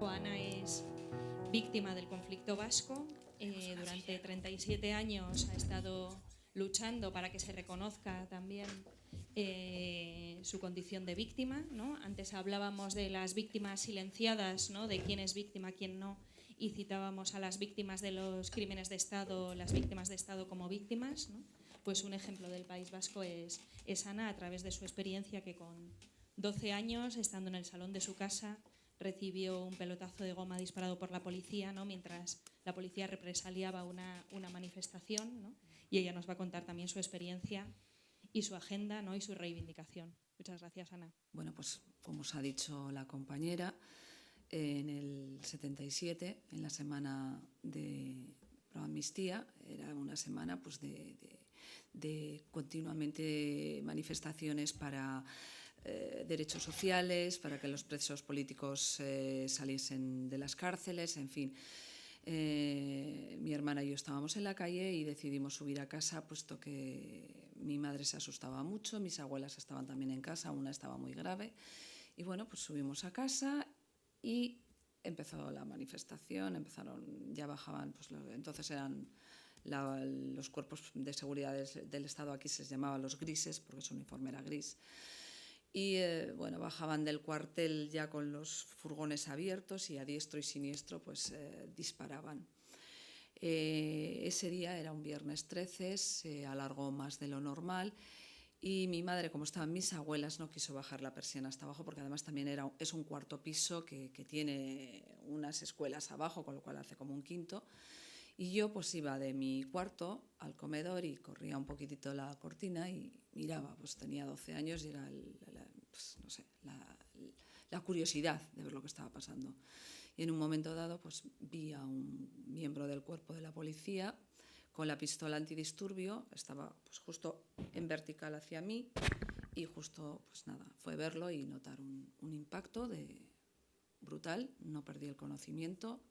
Ana es víctima del conflicto vasco. Durante 37 años ha estado luchando para que se reconozca también su condición de víctima, ¿no? Antes hablábamos de las víctimas silenciadas, ¿no? De quién es víctima, quién no, y citábamos a las víctimas de los crímenes de Estado, las víctimas de Estado como víctimas, ¿no? Pues un ejemplo del País Vasco es Ana, a través de su experiencia, que con 12 años, estando en el salón de su casa, recibió un pelotazo de goma disparado por la policía, ¿no? Mientras la policía represaliaba una manifestación, ¿no? Y ella nos va a contar también su experiencia y su agenda, ¿no? Y su reivindicación. Muchas gracias, Ana. Bueno, pues como os ha dicho la compañera, en el 77, en la semana de Proamnistía, era una semana pues, de continuamente manifestaciones para derechos sociales, para que los presos políticos saliesen de las cárceles, en fin. Mi hermana y yo estábamos en la calle y decidimos subir a casa, puesto que mi madre se asustaba mucho, mis abuelas estaban también en casa, una estaba muy grave. Y bueno, pues subimos a casa y empezó la manifestación, ya bajaban, pues entonces eran los cuerpos de seguridad del Estado, aquí se les llamaba los grises, porque su uniforme era gris. Y bueno, bajaban del cuartel ya con los furgones abiertos y a diestro y siniestro pues disparaban. Ese día era un viernes 13, se alargó más de lo normal y mi madre, como estaban mis abuelas, no quiso bajar la persiana hasta abajo, porque además también es un cuarto piso que tiene unas escuelas abajo, con lo cual hace como un quinto. Y yo pues iba de mi cuarto al comedor y corría un poquitito la cortina y miraba, pues tenía 12 años y era pues, no sé, la curiosidad de ver lo que estaba pasando. Y en un momento dado pues vi a un miembro del cuerpo de la policía con la pistola antidisturbio, estaba pues justo en vertical hacia mí y justo pues nada, fue verlo y notar un impacto brutal, no perdí el conocimiento.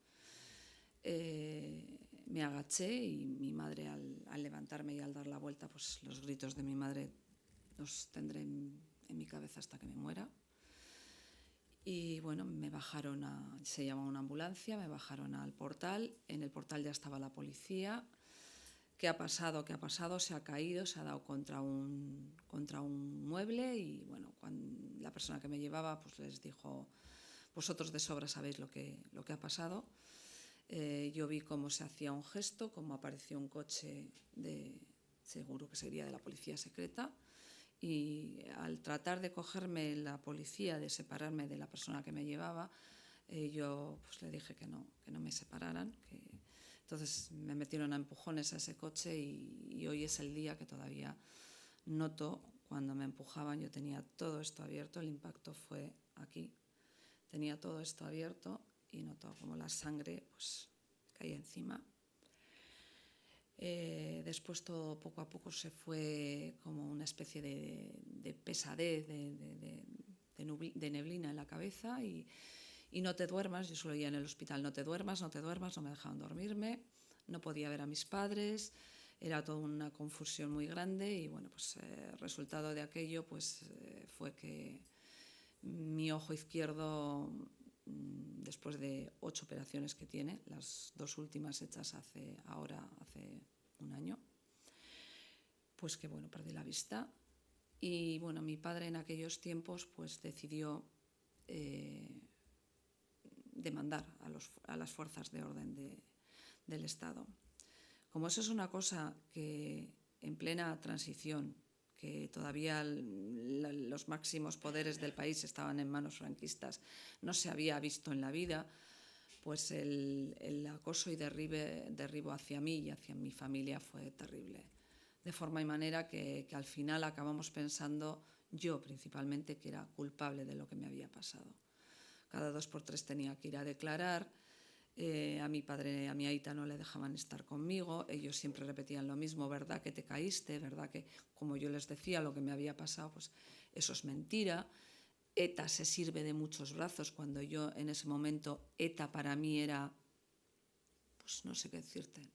Me agaché y mi madre al levantarme y al dar la vuelta, pues los gritos de mi madre los tendré en mi cabeza hasta que me muera. Y bueno, se llamó una ambulancia, me bajaron al portal, en el portal ya estaba la policía. ¿Qué ha pasado? ¿Qué ha pasado? Se ha caído, se ha dado contra un mueble y bueno, la persona que me llevaba pues les dijo: vosotros de sobra sabéis lo que ha pasado. Yo vi cómo se hacía un gesto, cómo apareció un coche seguro que sería de la policía secreta, y al tratar de cogerme la policía, de separarme de la persona que me llevaba, yo pues le dije que no me separaran. Entonces me metieron a empujones a ese coche y hoy es el día que todavía noto cuando me empujaban. Yo tenía todo esto abierto, el impacto fue aquí, tenía todo esto abierto y noto como la sangre pues caía encima. Después todo poco a poco se fue como una especie de pesadez, de neblina en la cabeza y no te duermas. Yo solo iba en el hospital: no te duermas, no te duermas. No me dejaban dormirme, no podía ver a mis padres, era toda una confusión muy grande. Y bueno, pues el resultado de aquello pues fue que mi ojo izquierdo, después de 8 operaciones que tiene, las 2 últimas hechas hace un año, pues que bueno, perdí la vista. Y bueno, mi padre en aquellos tiempos pues decidió demandar a las fuerzas de orden del Estado. Como eso es una cosa que en plena transición, que todavía los máximos poderes del país estaban en manos franquistas, no se había visto en la vida, pues el acoso y derribo hacia mí y hacia mi familia fue terrible. De forma y manera que al final acabamos pensando, yo principalmente, que era culpable de lo que me había pasado. Cada 2 por 3 tenía que ir a declarar. A mi padre, a mi aita no le dejaban estar conmigo. Ellos siempre repetían lo mismo: verdad que te caíste, verdad que, como yo les decía lo que me había pasado, pues eso es mentira. ETA se sirve de muchos brazos, cuando yo en ese momento ETA para mí era, pues no sé qué decirte,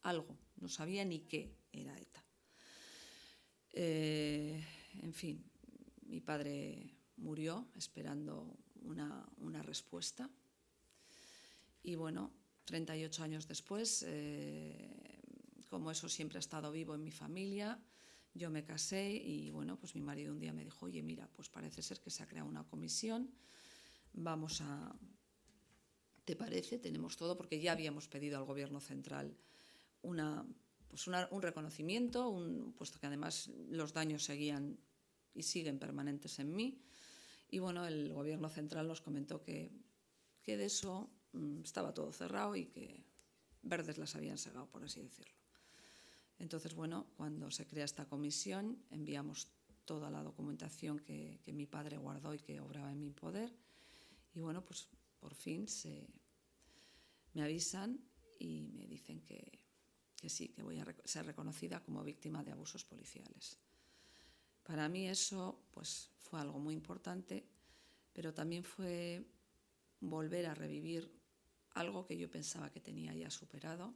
algo, no sabía ni qué era ETA. En fin, mi padre murió esperando una respuesta. Y bueno, 38 años después, como eso siempre ha estado vivo en mi familia, yo me casé y bueno, pues mi marido un día me dijo, oye, mira, pues parece ser que se ha creado una comisión, ¿te parece? Tenemos todo, porque ya habíamos pedido al Gobierno central un reconocimiento, puesto que además los daños seguían y siguen permanentes en mí. Y bueno, el Gobierno central nos comentó que de eso estaba todo cerrado y que verdes las habían segado, por así decirlo. Entonces, bueno, cuando se crea esta comisión, enviamos toda la documentación que mi padre guardó y que obraba en mi poder. Y bueno, pues por fin me avisan y me dicen que sí, que voy a ser reconocida como víctima de abusos policiales. Para mí eso pues, fue algo muy importante, pero también fue volver a revivir algo que yo pensaba que tenía ya superado.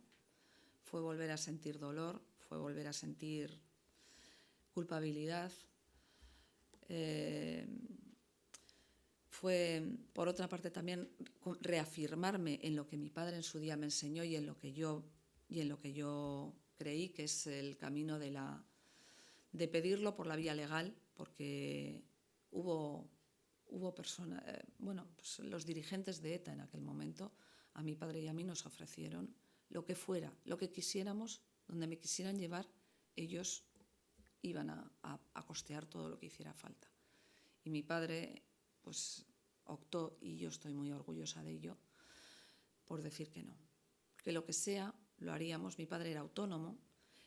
Fue volver a sentir dolor, fue volver a sentir culpabilidad. Fue, por otra parte, también reafirmarme en lo que mi padre en su día me enseñó y en lo que yo creí que es el camino de pedirlo por la vía legal, porque hubo personas, pues los dirigentes de ETA en aquel momento, a mi padre y a mí nos ofrecieron lo que fuera, lo que quisiéramos, donde me quisieran llevar, ellos iban a costear todo lo que hiciera falta. Y mi padre pues optó, y yo estoy muy orgullosa de ello, por decir que no, que lo que sea lo haríamos. Mi padre era autónomo.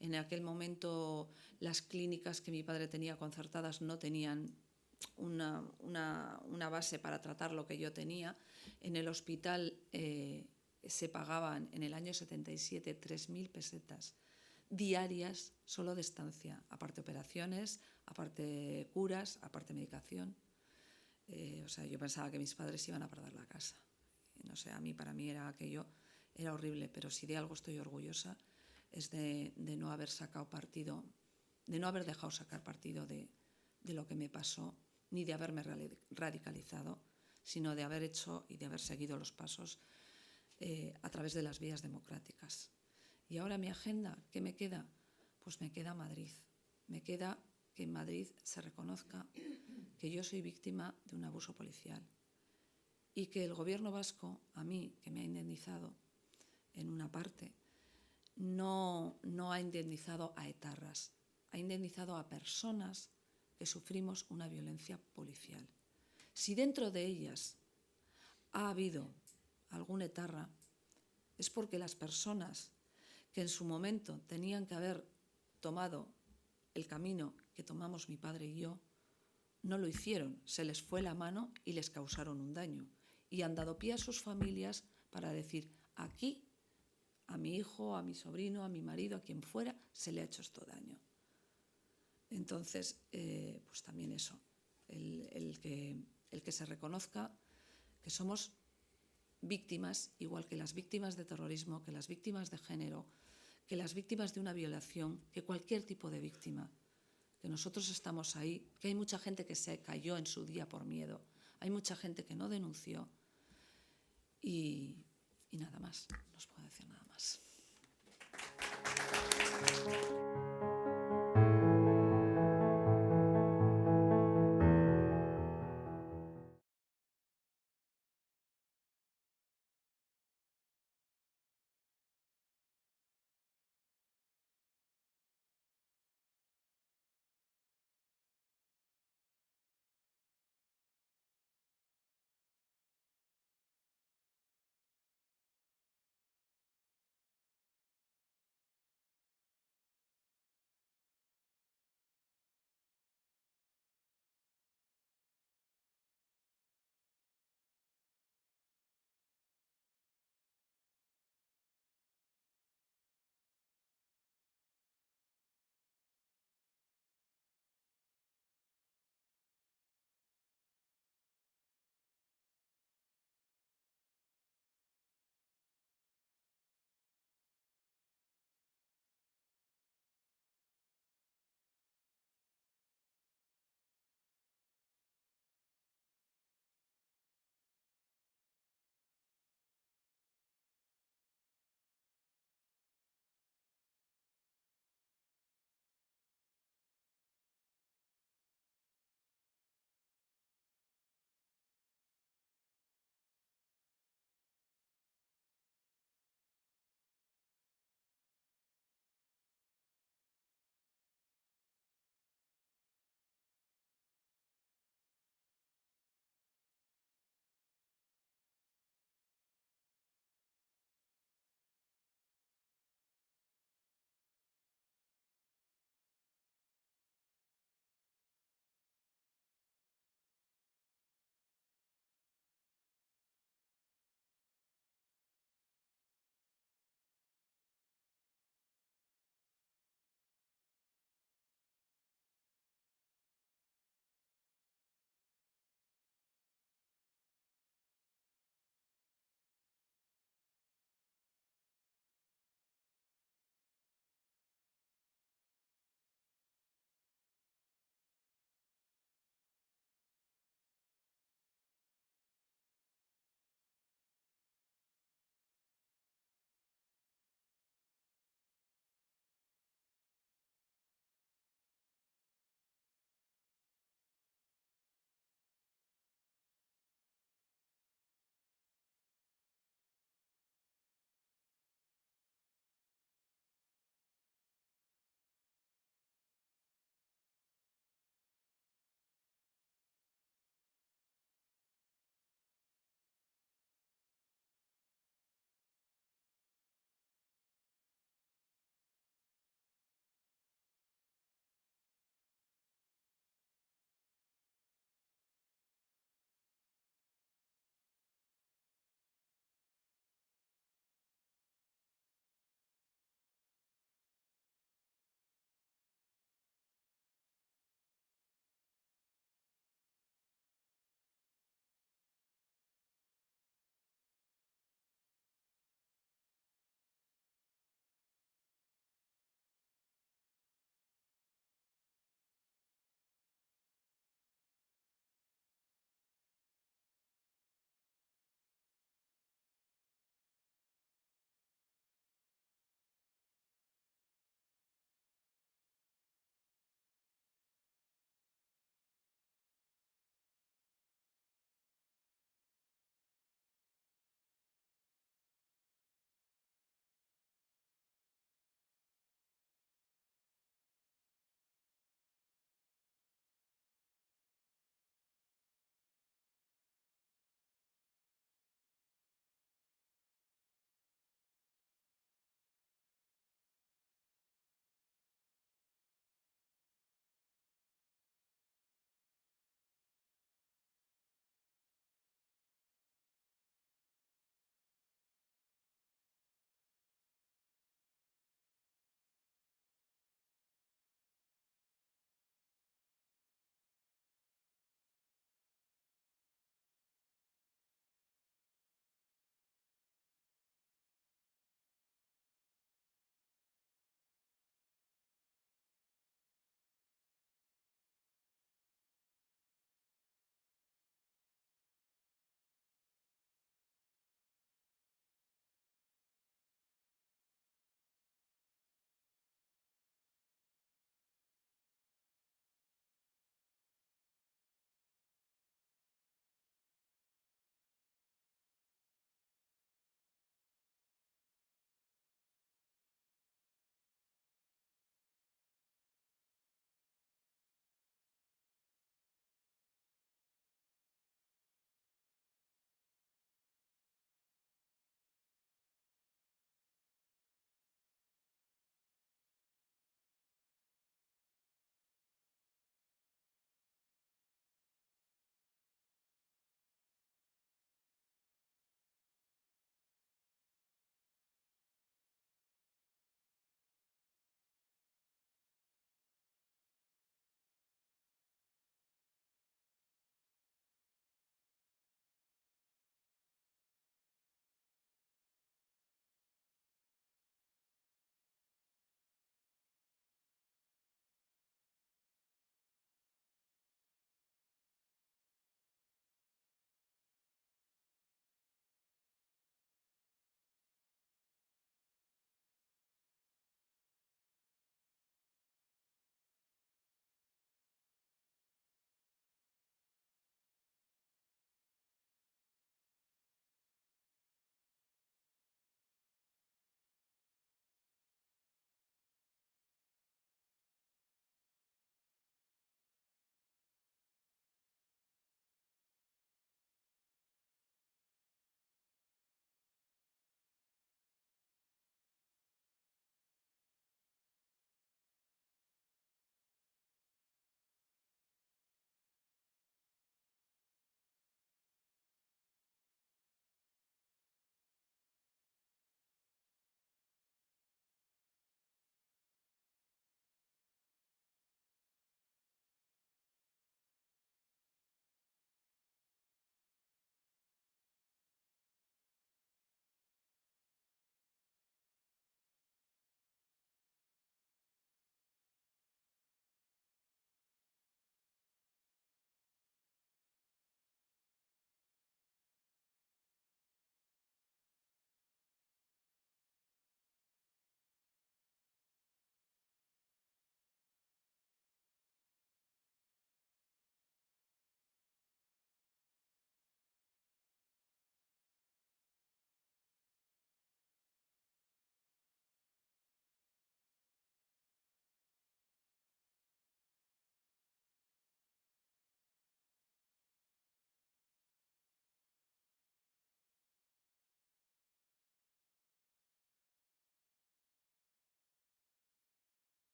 En aquel momento las clínicas que mi padre tenía concertadas no tenían una base para tratar lo que yo tenía. En el hospital se pagaban en el año 77 3.000 pesetas diarias solo de estancia, aparte operaciones, aparte curas, aparte medicación. O sea, yo pensaba que mis padres iban a perder la casa. No sé, para mí aquello era horrible, pero si de algo estoy orgullosa es de no haber sacado partido, de no haber dejado sacar partido de lo que me pasó, ni de haberme radicalizado, sino de haber hecho y de haber seguido los pasos a través de las vías democráticas. Y ahora mi agenda, ¿qué me queda? Pues me queda Madrid. Me queda que en Madrid se reconozca que yo soy víctima de un abuso policial y que el Gobierno vasco, a mí, que me ha indemnizado en una parte, no ha indemnizado a etarras, ha indemnizado a personas que sufrimos una violencia policial. Si dentro de ellas ha habido algún etarra, es porque las personas que en su momento tenían que haber tomado el camino que tomamos mi padre y yo, no lo hicieron, se les fue la mano y les causaron un daño. Y han dado pie a sus familias para decir, aquí, a mi hijo, a mi sobrino, a mi marido, a quien fuera, se le ha hecho esto daño. Entonces, pues también eso, el que se reconozca que somos víctimas, igual que las víctimas de terrorismo, que las víctimas de género, que las víctimas de una violación, que cualquier tipo de víctima, que nosotros estamos ahí, que hay mucha gente que se cayó en su día por miedo, hay mucha gente que no denunció y nada más, no os puedo decir nada más.